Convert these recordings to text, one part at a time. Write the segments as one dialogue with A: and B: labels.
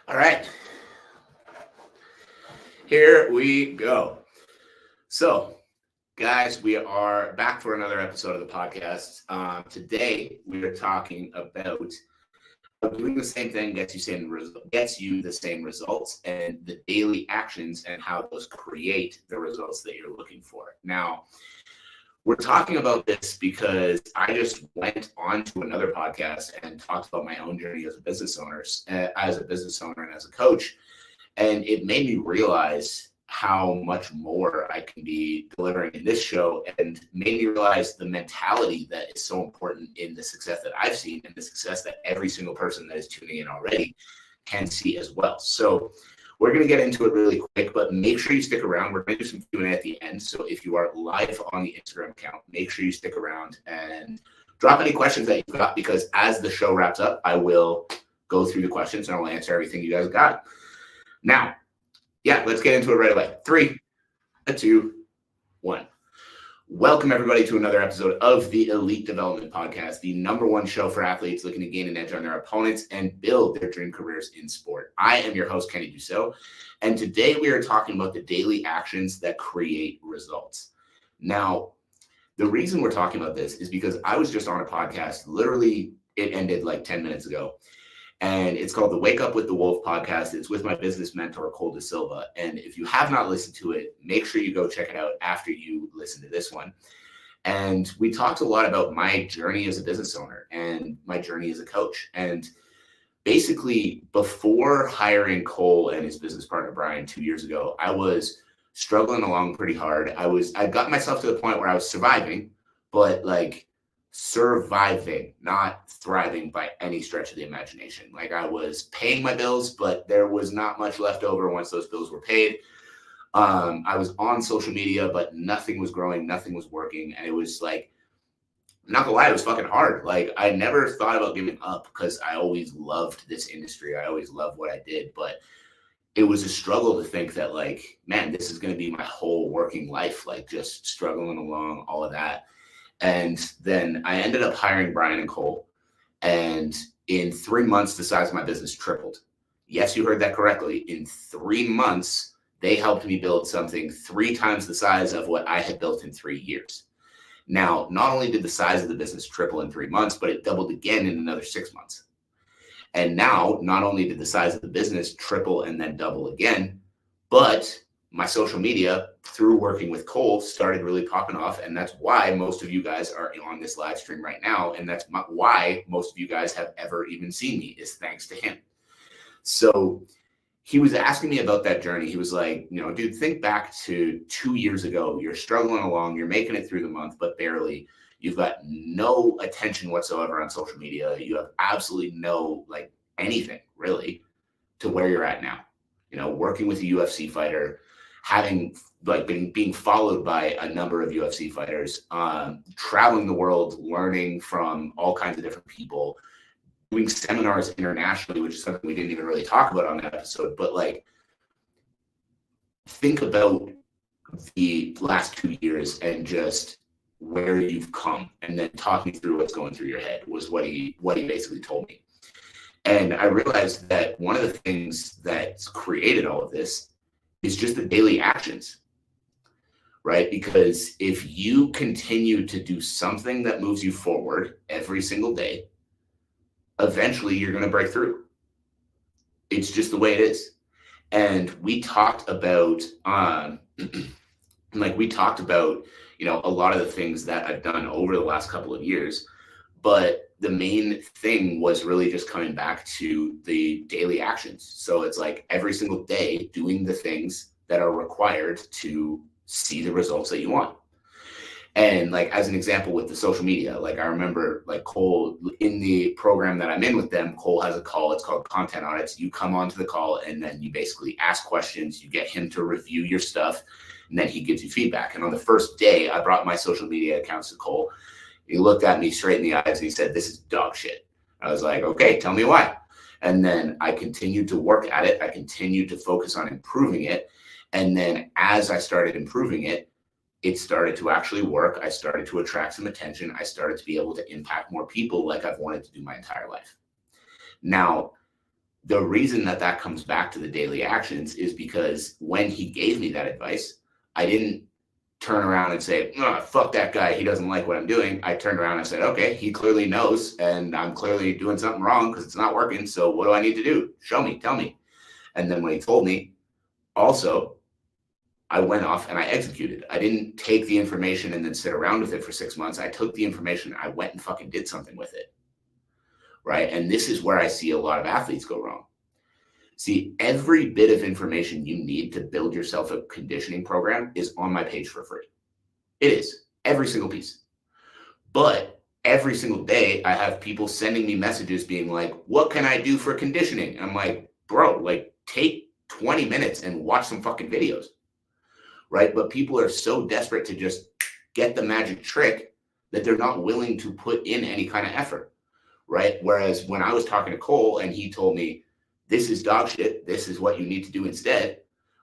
A: All right, here we go. So, guys, we are back for another episode of the podcast. Today, we are talking about doing the same thing gets you the same results, and the daily actions and how those create the results that you're looking for. Now, we're talking about this because I just went on to another podcast and talked about my own journey as a business owner, and as a coach. And it made me realize how much more I can be delivering in this show, and made me realize the mentality that is so important in the success that I've seen and the success that every single person that is tuning in already can see as well. So we're going to get into it really quick, but make sure you stick around. We're going to do some Q&A at the end. So if you are live on the Instagram account, make sure you stick around and drop any questions that you've got, because as the show wraps up, I will go through the questions and I will answer everything you guys got. Now, let's get into it right away. 3, 2, 1. Welcome, everybody, to another episode of the Elite Development Podcast, the #1 show for athletes looking to gain an edge on their opponents and build their dream careers in sport. I am your host, Kenny Dussault, and today we are talking about the daily actions that create results. Now, the reason we're talking about this is because I was just on a podcast, literally, it ended like 10 minutes ago, and it's called the Wake Up with the Wolf podcast. It's with my business mentor, Cole De Silva. And if you have not listened to it, make sure you go check it out after you listen to this one. And we talked a lot about my journey as a business owner and my journey as a coach. And basically, before hiring Cole and his business partner, Brian, 2 years ago, I was struggling along pretty hard. I got myself to the point where I was surviving, but surviving, not thriving by any stretch of the imagination. Like, I was paying my bills, but there was not much left over once those bills were paid. I was on social media, but nothing was growing, nothing was working. And it was like, not gonna lie, it was fucking hard. Like, I never thought about giving up because I always loved this industry. I always loved what I did, but it was a struggle to think that, like, man, this is going to be my whole working life, like just struggling along, all of that. And then I ended up hiring Brian and Cole, and in 3 months, the size of my business tripled. Yes, you heard that correctly. In 3 months, they helped me build something 3 times the size of what I had built in 3 years. Now, not only did the size of the business triple in 3 months, but it doubled again in another 6 months. And now, not only did the size of the business triple and then double again, but my social media, through working with Cole, started really popping off. And that's why most of you guys are on this live stream right now. And that's why most of you guys have ever even seen me, is thanks to him. So he was asking me about that journey. He was like, dude, think back to 2 years ago. You're struggling along. You're making it through the month, but barely. You've got no attention whatsoever on social media. You have absolutely no, anything really, to where you're at now. Working with a UFC fighter, having being followed by a number of UFC fighters, traveling the world, learning from all kinds of different people, doing seminars internationally, which is something we didn't even really talk about on that episode. But think about the last 2 years and just where you've come, and then talk me through what's going through your head, was what he basically told me. And I realized that one of the things that's created all of this is just the daily actions, right? Because if you continue to do something that moves you forward every single day, eventually you're going to break through. It's just the way it is. And we talked about, a lot of the things that I've done over the last couple of years, but the main thing was really just coming back to the daily actions. So it's like every single day doing the things that are required to see the results that you want. And as an example with the social media, I remember Cole, in the program that I'm in with them, Cole has a call. It's called Content Audits. You come onto the call and then you basically ask questions. You get him to review your stuff, and then he gives you feedback. And on the first day, I brought my social media accounts to Cole. He looked at me straight in the eyes and he said, "This is dog shit." I was like, "Okay, tell me why." And then I continued to work at it. I continued to focus on improving it. And then as I started improving it, it started to actually work. I started to attract some attention. I started to be able to impact more people like I've wanted to do my entire life. Now, the reason that comes back to the daily actions is because when he gave me that advice, I didn't turn around and say, oh, fuck that guy, he doesn't like what I'm doing. I turned around and said, okay, he clearly knows, and I'm clearly doing something wrong because it's not working. So what do I need to do? Show me, tell me. And then when he told me, also, I went off and I executed. I didn't take the information and then sit around with it for 6 months. I took the information, I went and fucking did something with it. Right? And this is where I see a lot of athletes go wrong. See, every bit of information you need to build yourself a conditioning program is on my page for free. It is. Every single piece. But every single day, I have people sending me messages being like, what can I do for conditioning? And I'm like, bro, like, take 20 minutes and watch some fucking videos. Right? But people are so desperate to just get the magic trick that they're not willing to put in any kind of effort. Right? Whereas when I was talking to Cole and he told me, this is dog shit, this is what you need to do instead,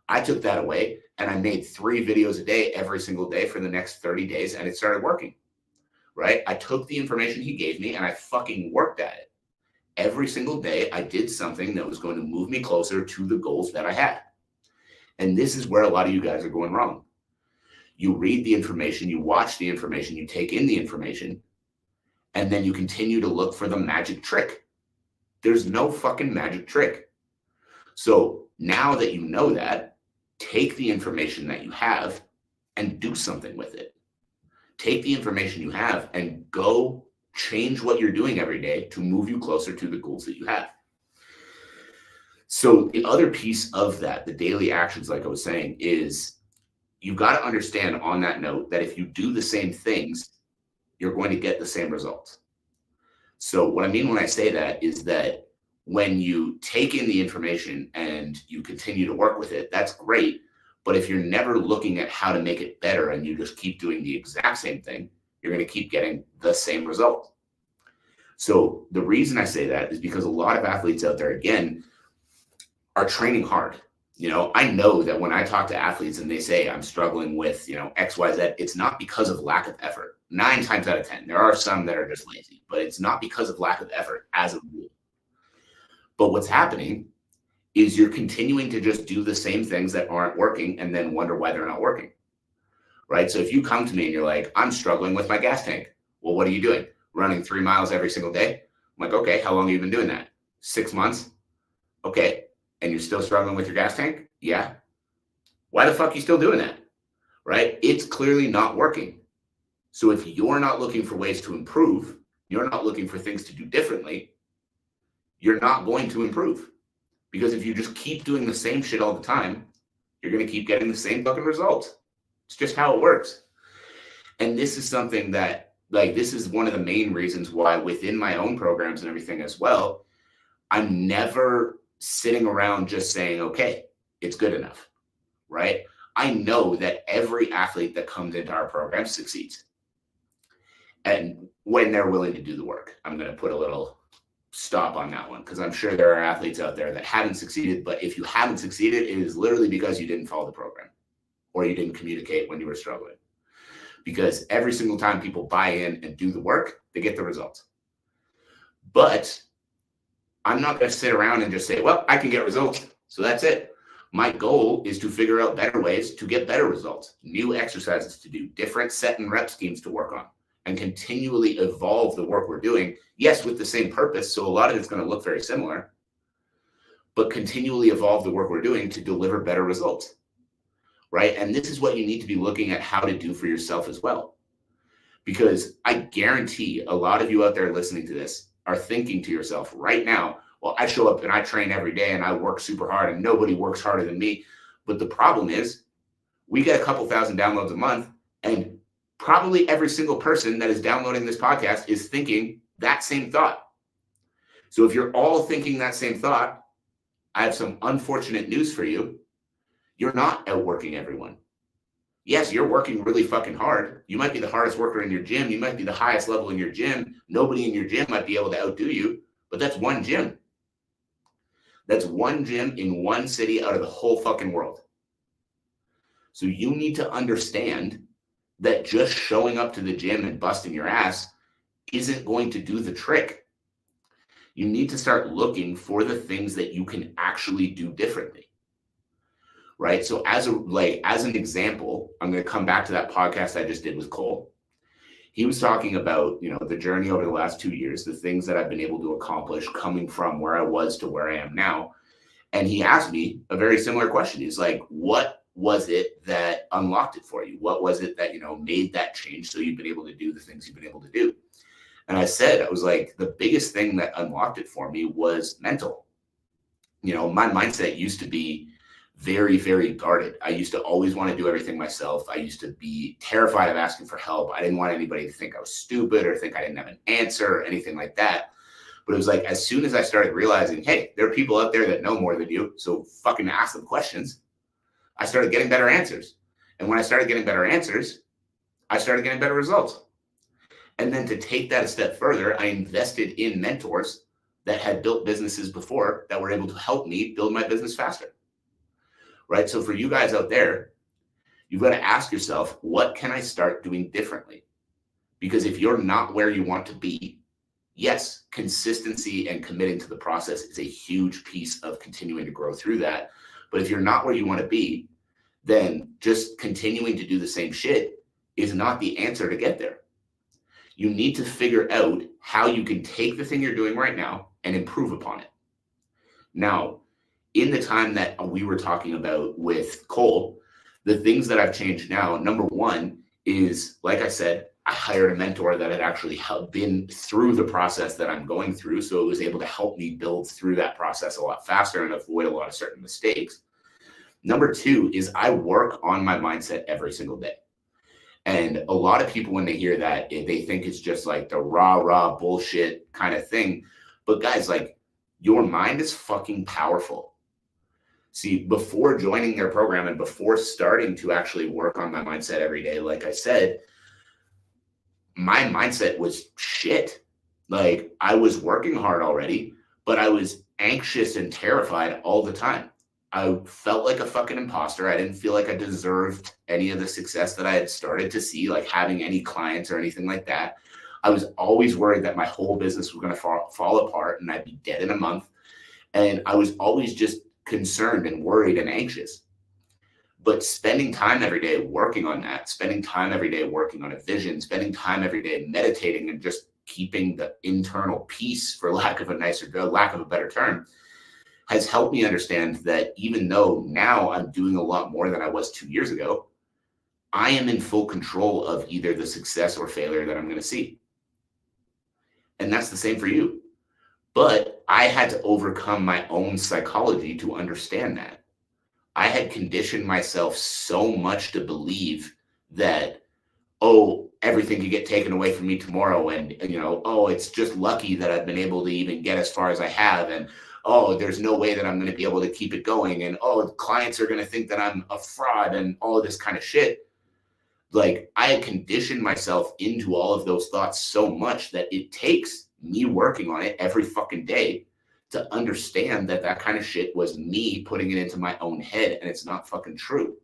A: I took that away and I made 3 videos a day every single day for the next 30 days and it started working. Right? I took the information he gave me and I fucking worked at it. Every single day I did something that was going to move me closer to the goals that I had. And this is where a lot of you guys are going wrong. You read the information, you watch the information, you take in the information, and then you continue to look for the magic trick. There's no fucking magic trick. So now that you know that, take the information that you have and do something with it. Take the information you have and go change what you're doing every day to move you closer to the goals that you have. So the other piece of that, the daily actions, like I was saying, is you've got to understand on that note that if you do the same things, you're going to get the same results. So what I mean when I say that is that when you take in the information and you continue to work with it, that's great. But if you're never looking at how to make it better and you just keep doing the exact same thing, you're going to keep getting the same result. So the reason I say that is because a lot of athletes out there, again, are training hard. You know, I know that when I talk to athletes and they say I'm struggling with, X, Y, Z, it's not because of lack of effort. 9 times out of 10, there are some that are just lazy, but it's not because of lack of effort as a rule. But what's happening is you're continuing to just do the same things that aren't working and then wonder why they're not working. Right? So if you come to me and you're like, I'm struggling with my gas tank. Well, what are you doing? Running 3 miles every single day? I'm like, okay, how long have you been doing that? 6 months? Okay. And you're still struggling with your gas tank? Yeah. Why the fuck are you still doing that? Right? It's clearly not working. So if you're not looking for ways to improve, you're not looking for things to do differently, you're not going to improve. Because if you just keep doing the same shit all the time, you're going to keep getting the same fucking results. It's just how it works. And this is something that, this is one of the main reasons why within my own programs and everything as well, I'm never sitting around just saying, okay, it's good enough, right? I know that every athlete that comes into our program succeeds. And when they're willing to do the work, I'm going to put a little stop on that one because I'm sure there are athletes out there that haven't succeeded. But if you haven't succeeded, it is literally because you didn't follow the program or you didn't communicate when you were struggling. Because every single time people buy in and do the work, they get the results. But I'm not going to sit around and just say, well, I can get results, so that's it. My goal is to figure out better ways to get better results, new exercises to do, different set and rep schemes to work on, and continually evolve the work we're doing. Yes, with the same purpose, so a lot of it's going to look very similar, but continually evolve the work we're doing to deliver better results, right? And this is what you need to be looking at how to do for yourself as well. Because I guarantee a lot of you out there listening to this are thinking to yourself right now, well, I show up and I train every day and I work super hard and nobody works harder than me. But the problem is we get a couple thousand downloads a month and probably every single person that is downloading this podcast is thinking that same thought. So if you're all thinking that same thought, I have some unfortunate news for you. You're not outworking everyone. Yes, you're working really fucking hard. You might be the hardest worker in your gym. You might be the highest level in your gym. Nobody in your gym might be able to outdo you, but that's one gym. That's one gym in one city out of the whole fucking world. So you need to understand that just showing up to the gym and busting your ass isn't going to do the trick. You need to start looking for the things that you can actually do differently. Right. So as an example, I'm going to come back to that podcast I just did with Cole. He was talking about, the journey over the last 2 years, the things that I've been able to accomplish coming from where I was to where I am now. And he asked me a very similar question. He's like, what was it that unlocked it for you? What was it that, made that change so you've been able to do the things you've been able to do? And I was like, the biggest thing that unlocked it for me was mental. My mindset used to be very, very guarded. I used to always want to do everything myself. I used to be terrified of asking for help. I didn't want anybody to think I was stupid or think I didn't have an answer or anything like that. But it was like, as soon as I started realizing, hey, there are people out there that know more than you, so fucking ask them questions, I started getting better answers. And when I started getting better answers, I started getting better results. And then to take that a step further, I invested in mentors that had built businesses before that were able to help me build my business faster. Right? So for you guys out there, you've got to ask yourself, what can I start doing differently? Because if you're not where you want to be, yes, consistency and committing to the process is a huge piece of continuing to grow through that. But if you're not where you want to be, then just continuing to do the same shit is not the answer to get there. You need to figure out how you can take the thing you're doing right now and improve upon it. Now, in the time that we were talking about with Cole, the things that I've changed now, number one is, like I said, I hired a mentor that had actually been through the process that I'm going through. So it was able to help me build through that process a lot faster and avoid a lot of certain mistakes. Number two is I work on my mindset every single day. And a lot of people, when they hear that, they think it's just like the rah bullshit kind of thing. But guys, like, your mind is fucking powerful. See, before joining their program and before starting to actually work on my mindset every day, like I said, my mindset was shit. Like, I was working hard already, but I was anxious and terrified all the time. I felt like a fucking imposter. I didn't feel like I deserved any of the success that I had started to see, like having any clients or anything like that. I was always worried that my whole business was going to fall apart and I'd be dead in a month. And I was always just concerned and worried and anxious. But spending time every day working on that, spending time every day working on a vision, spending time every day meditating and just keeping the internal peace, for lack of a better term, has helped me understand that even though now I'm doing a lot more than I was 2 years ago, I am in full control of either the success or failure that I'm going to see. And that's the same for you. But I had to overcome my own psychology to understand that. I had conditioned myself so much to believe that, everything could get taken away from me tomorrow. And, it's just lucky that I've been able to even get as far as I have. And, there's no way that I'm going to be able to keep it going. And, clients are going to think that I'm a fraud and all this kind of shit. Like, I had conditioned myself into all of those thoughts so much that it takes me working on it every fucking day to understand that kind of shit was me putting it into my own head, and it's not fucking true.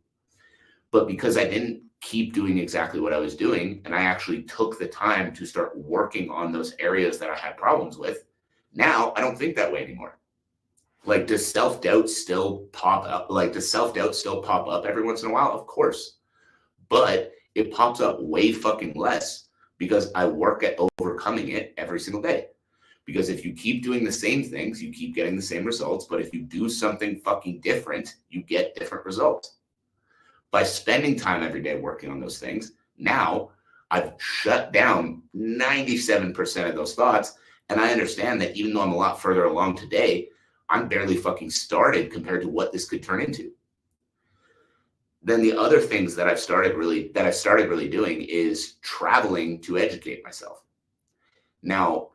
A: But because I didn't keep doing exactly what I was doing, and I actually took the time to start working on those areas that I had problems with, now I don't think that way anymore. Like, does self-doubt still pop up? Every once in a while? Of course. But it pops up way fucking less because I work at overcoming it every single day. Because if you keep doing the same things, you keep getting the same results. But if you do something fucking different, you get different results. By spending time every day working on those things, now I've shut down 97% of those thoughts. And I understand that even though I'm a lot further along today, I'm barely fucking started compared to what this could turn into. Then the other things that I've started really doing is traveling to educate myself. Now,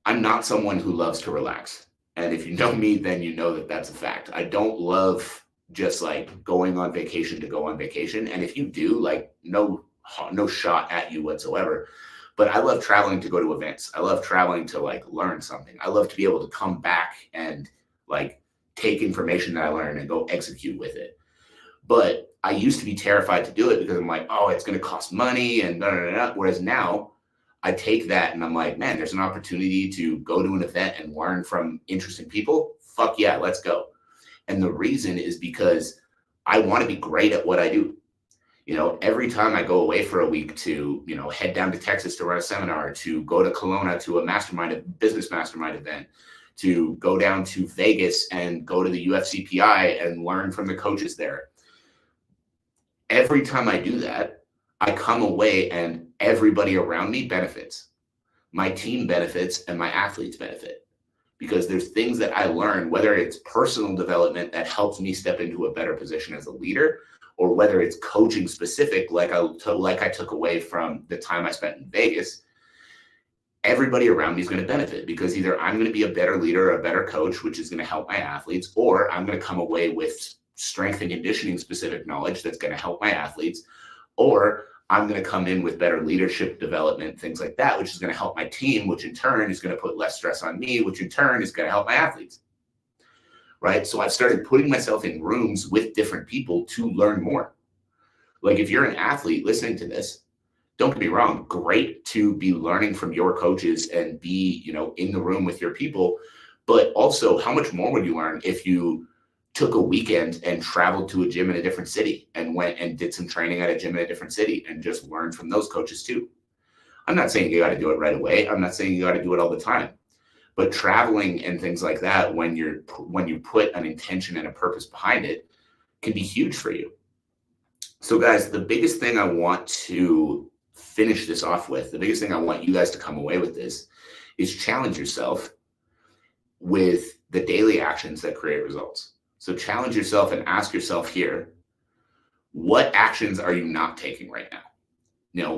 A: I'm not someone who loves to relax. And if you know me, then you know that that's a fact. I don't love just like going on vacation to go on vacation. And if you do, like, no shot at you whatsoever. But I love traveling to go to events. I love traveling to like learn something. I love to be able to come back and like take information that I learned and go execute with it. But I used to be terrified to do it because I'm like, it's going to cost money and da, da, da, da. Whereas now I take that and I'm like, man, there's an opportunity to go to an event and learn from interesting people. Fuck yeah, let's go. And the reason is because I want to be great at what I do. Every time I go away for a week to, head down to Texas to run a seminar, to go to Kelowna to a business mastermind event, to go down to Vegas and go to the UFCPI and learn from the coaches there. Every time I do that, I come away and everybody around me benefits. My team benefits and my athletes benefit, because there's things that I learn, whether it's personal development that helps me step into a better position as a leader, or whether it's coaching specific, like I took away from the time I spent in Vegas. Everybody around me is going to benefit, because either I'm going to be a better leader, a better coach, which is going to help my athletes, or I'm going to come away with strength and conditioning specific knowledge that's going to help my athletes, or I'm going to come in with better leadership development, things like that, which is going to help my team, which in turn is going to put less stress on me, which in turn is going to help my athletes. Right? So I've started putting myself in rooms with different people to learn more. Like, if you're an athlete listening to this, don't get me wrong, great to be learning from your coaches and be, in the room with your people. But also, how much more would you learn if you took a weekend and traveled to a gym in a different city and went and did some training at a gym in a different city and just learned from those coaches too? I'm not saying you got to do it right away. I'm not saying you got to do it all the time. But traveling and things like that, when you put an intention and a purpose behind it, can be huge for you. So guys, the biggest thing I want to finish this off with, the biggest thing I want you guys to come away with this, is challenge yourself with the daily actions that create results. So challenge yourself and ask yourself here, what actions are you not taking right now?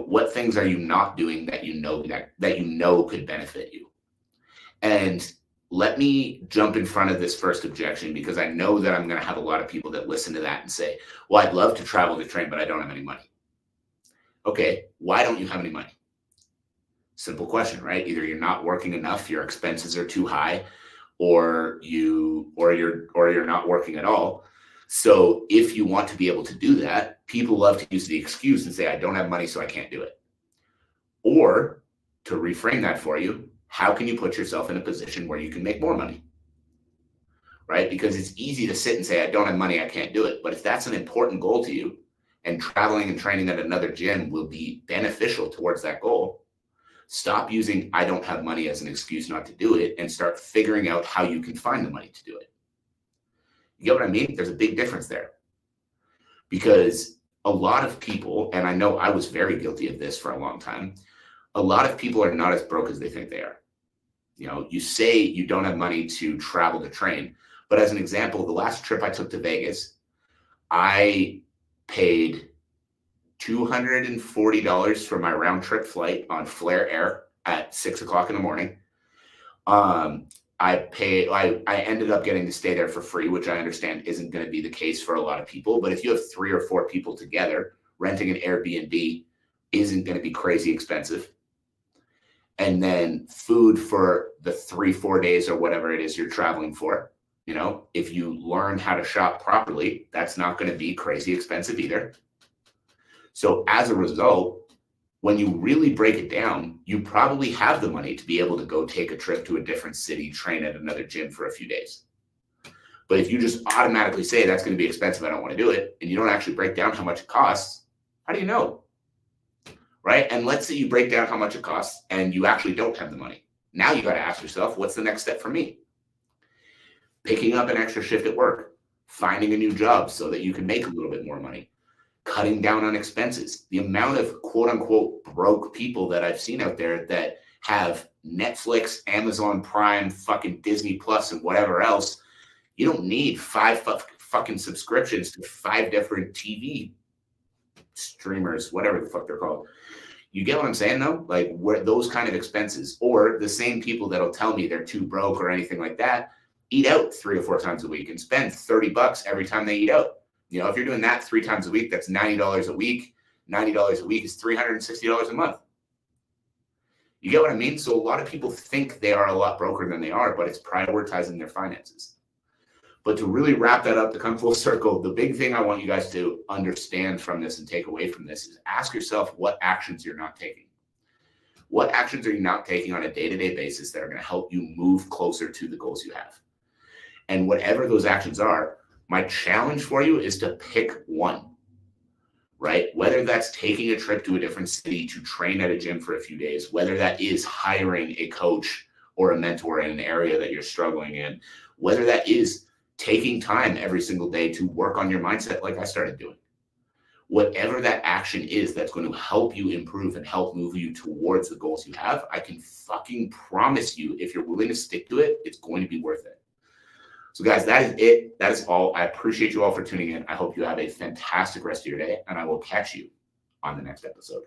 A: What things are you not doing that you know could benefit you? And let me jump in front of this first objection, because I know that I'm going to have a lot of people that listen to that and say, well, I'd love to travel to train, but I don't have any money. Okay, why don't you have any money? Simple question, right? Either you're not working enough, your expenses are too high, or you're not working at all. So if you want to be able to do that, people love to use the excuse and say, I don't have money, so I can't do it. Or to reframe that for you, how can you put yourself in a position where you can make more money? Right? Because it's easy to sit and say, I don't have money, I can't do it. But if that's an important goal to you, and traveling and training at another gym will be beneficial towards that goal, stop using I don't have money as an excuse not to do it, and start figuring out how you can find the money to do it. You get what I mean? There's a big difference there. Because a lot of people, and I know I was very guilty of this for a long time, a lot of people are not as broke as they think they are. You say you don't have money to travel to train, but as an example, the last trip I took to Vegas, I paid $240 for my round trip flight on Flair Air at 6:00 in the morning. I ended up getting to stay there for free, which I understand isn't going to be the case for a lot of people. But if you have 3 or 4 people together, renting an Airbnb isn't going to be crazy expensive. And then food for the 3-4 days or whatever it is you're traveling for. If you learn how to shop properly, that's not going to be crazy expensive either. So as a result, when you really break it down, you probably have the money to be able to go take a trip to a different city, train at another gym for a few days. But if you just automatically say that's going to be expensive, I don't want to do it, and you don't actually break down how much it costs, how do you know? Right? And let's say you break down how much it costs and you actually don't have the money. Now you got to ask yourself, what's the next step for me? Picking up an extra shift at work, finding a new job so that you can make a little bit more money, cutting down on expenses. The amount of quote unquote broke people that I've seen out there that have Netflix, Amazon Prime, fucking Disney Plus, and whatever else. You don't need 5 fucking subscriptions to 5 different TV streamers, whatever the fuck they're called. You get what I'm saying though? Like, where those kind of expenses, or the same people that'll tell me they're too broke or anything like that, eat out 3 or 4 times a week and spend $30 every time they eat out. If you're doing that 3 times a week, that's $90 a week. $90 a week is $360 a month. You get what I mean? So a lot of people think they are a lot broker than they are, but it's prioritizing their finances. But to really wrap that up, to come full circle, the big thing I want you guys to understand from this and take away from this is ask yourself what actions you're not taking. What actions are you now taking on a day-to-day basis that are going to help you move closer to the goals you have? And whatever those actions are, my challenge for you is to pick one, right? Whether that's taking a trip to a different city to train at a gym for a few days, whether that is hiring a coach or a mentor in an area that you're struggling in, whether that is taking time every single day to work on your mindset like I started doing. Whatever that action is that's going to help you improve and help move you towards the goals you have, I can fucking promise you, if you're willing to stick to it, it's going to be worth it. So guys, that is it. That is all. I appreciate you all for tuning in. I hope you have a fantastic rest of your day, and I will catch you on the next episode.